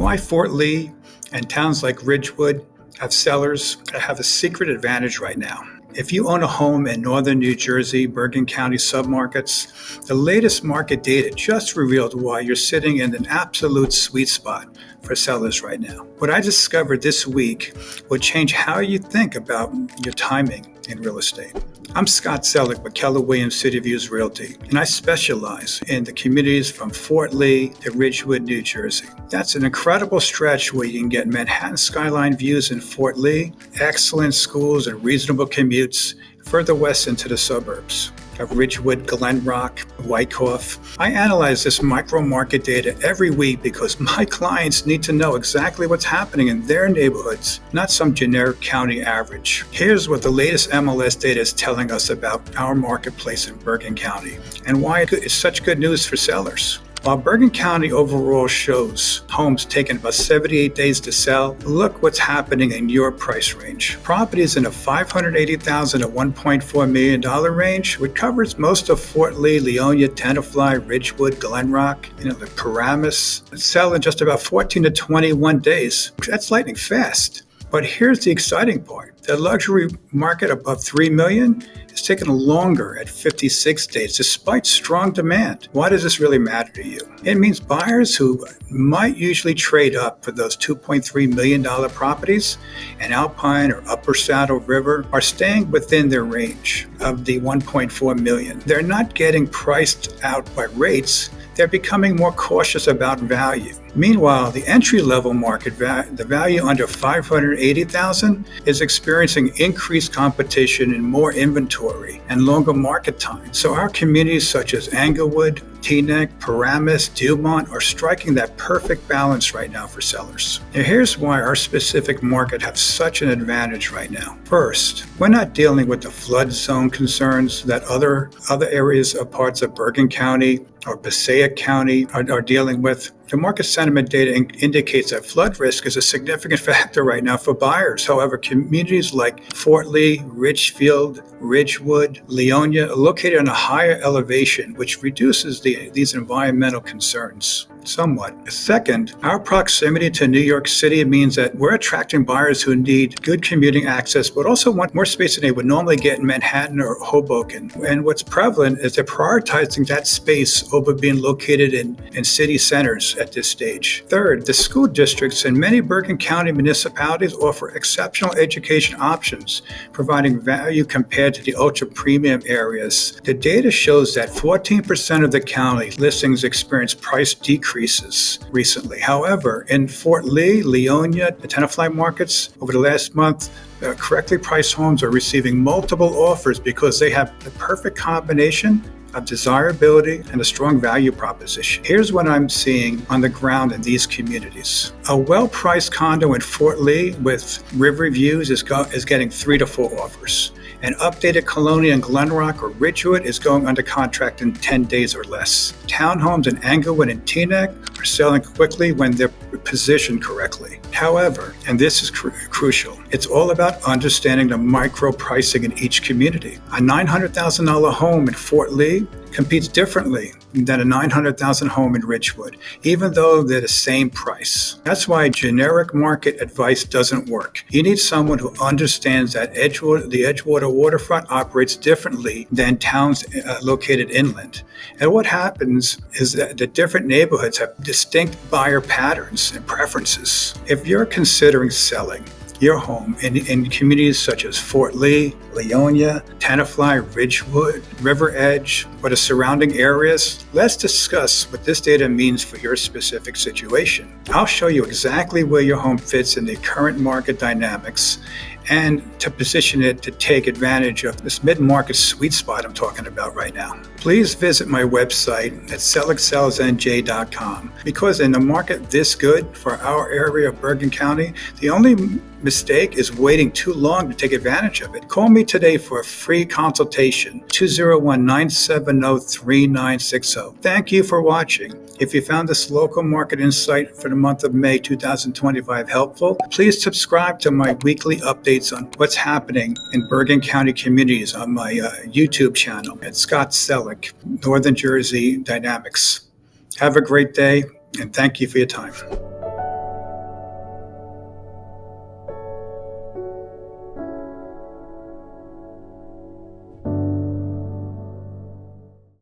Why Fort Lee and towns like Ridgewood have sellers that have a secret advantage right now. If you own a home in northern New Jersey, Bergen County submarkets, the latest market data just revealed why you're sitting in an absolute sweet spot for sellers right now. What I discovered this week will change how you think about your timing in real estate. I'm Scott Selleck with Keller Williams City Views Realty, and I specialize in the communities from Fort Lee to Ridgewood, New Jersey. That's an incredible stretch where you can get Manhattan skyline views in Fort Lee, excellent schools and reasonable commutes further west into the suburbs of Ridgewood, Glen Rock, Wyckoff. I analyze this micro market data every week because my clients need to know exactly what's happening in their neighborhoods, not some generic county average. Here's what the latest MLS data is telling us about our marketplace in Bergen County and why it's such good news for sellers. While Bergen County overall shows homes taking about 78 days to sell, look what's happening in your price range. Properties in a $580,000 to $1.4 million range, which covers most of Fort Lee, Leonia, Tenafly, Ridgewood, Glen Rock, the Paramus, sell in just about 14 to 21 days. That's lightning fast. But here's the exciting part. The luxury market above $3 million is taking longer at 56 days despite strong demand. Why does this really matter to you? It means buyers who might usually trade up for those $2.3 million properties in Alpine or Upper Saddle River are staying within their range of the $1.4 million. They're not getting priced out by rates. They're becoming more cautious about value. Meanwhile, the entry-level market, the value under $580,000, is experiencing increased competition and more inventory and longer market time. So our communities such as Englewood, Teaneck, Paramus, Dumont are striking that perfect balance right now for sellers. Now here's why our specific market has such an advantage right now. First, we're not dealing with the flood zone concerns that other areas of parts of Bergen County or Passaic County are dealing with. The market sentiment data indicates that flood risk is a significant factor right now for buyers. However, communities like Fort Lee, Richfield, Ridgewood, Leonia are located on a higher elevation, which reduces these environmental concerns somewhat. Second, our proximity to New York City means that we're attracting buyers who need good commuting access, but also want more space than they would normally get in Manhattan or Hoboken. And what's prevalent is they're prioritizing that space over being located in city centers at this stage. Third, the school districts in many Bergen County municipalities offer exceptional education options, providing value compared to the ultra-premium areas. The data shows that 14% of the county listings experienced price decreases recently. However, in Fort Lee, Leonia, the Tenafly markets, over the last month, correctly priced homes are receiving multiple offers because they have the perfect combination of desirability and a strong value proposition. Here's what I'm seeing on the ground in these communities. A well-priced condo in Fort Lee with river views is getting 3 to 4 offers. An updated Colonia in Glen Rock or Ridgewood is going under contract in 10 days or less. Townhomes in Englewood and Teaneck are selling quickly when they're positioned correctly. However, and this is crucial, it's all about understanding the micro pricing in each community. A $900,000 home in Fort Lee competes differently than a $900,000 home in Ridgewood, even though they're the same price. That's why generic market advice doesn't work. You need someone who understands that the Edgewater waterfront operates differently than towns located inland. And what happens is that the different neighborhoods have distinct buyer patterns and preferences. If you're considering selling your home in communities such as Fort Lee, Leonia, Tenafly, Ridgewood, River Edge, or the surrounding areas, let's discuss what this data means for your specific situation. I'll show you exactly where your home fits in the current market dynamics and to position it to take advantage of this mid-market sweet spot I'm talking about right now. Please visit my website at sellecksellsnj.com because in a market this good for our area of Bergen County, the only mistake is waiting too long to take advantage of it. Call me today for a free consultation, 201-970-3960. Thank you for watching. If you found this local market insight for the month of May 2025 helpful, please subscribe to my weekly updates on what's happening in Bergen County communities on my YouTube channel at Scott Selleck, Northern Jersey Dynamics. Have a great day, and thank you for your time.